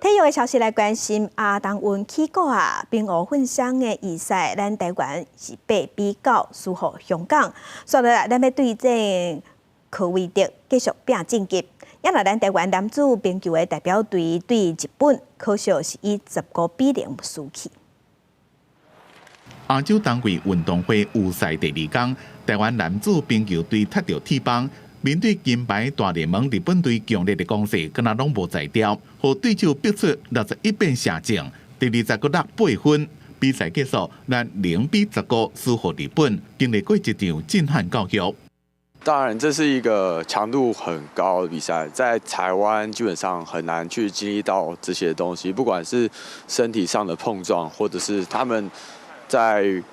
体育的消息来关心亚当运起国啊，冰湖混双的比赛，咱台湾是8比9输给香港。所以咱要对阵科威特继续拼晋级。也来咱台湾男子冰球的代表队对日本，可惜是以15比0输去。亚洲冬季运动会预赛第2天，台湾男子冰球队踢到铁棒。面对金牌大联盟日本队强烈的攻势，敢若拢无在调，和对手逼出61变下正，第20局落8分。比赛结束，咱0比15输给日本，经历过一场震撼教育。当然，这是一个强度很高的比赛，在台湾基本上很难去经历到这些东西，不管是身体上的碰撞，或者是他们在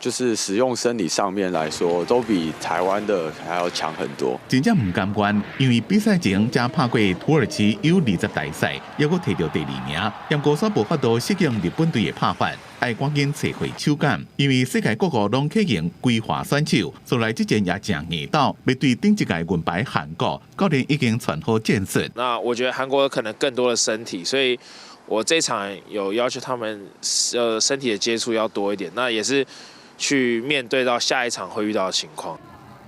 就是使用身体上面来说，都比台湾的还要强很多。真正唔甘愿，因为比赛前才拍过土耳其U20大赛，还阁摕到第2名，但高所无法度适应日本队的拍法，爱赶紧找回手感。因为世界各国拢启用规划选手，所以这阵也正硬斗，要对顶一届银牌韩国，教练已经传好战术。那我觉得韩国可能更多的身体，所以我这场有要求他们身体的接触要多一点，那也是去面对到下一场会遇到的情况。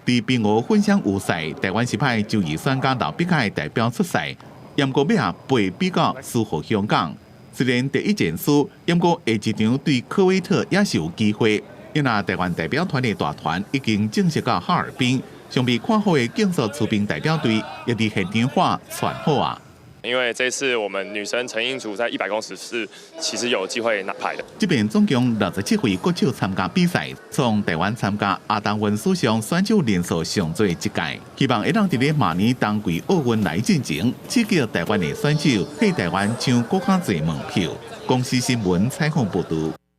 在冰湖混双预赛，台湾是派12选加老比赛代表出赛，不过尾8比9输给香港。虽然第一战输，不过下一场对科威特也是有机会。因为台湾代表团的大团已经正式到哈尔滨，想必看好的竞速出兵代表队也伫现场话传好啊。因为这次我们女生陈英竹在100公尺是其实有机会拿牌的。这边总共67位国手参加比赛，从台湾参加亚当运史上选手人数上最一届，希望会让在明年冬季奥运来进前，刺激台湾的选手替台湾抢更加侪门票。公司新闻采访报道。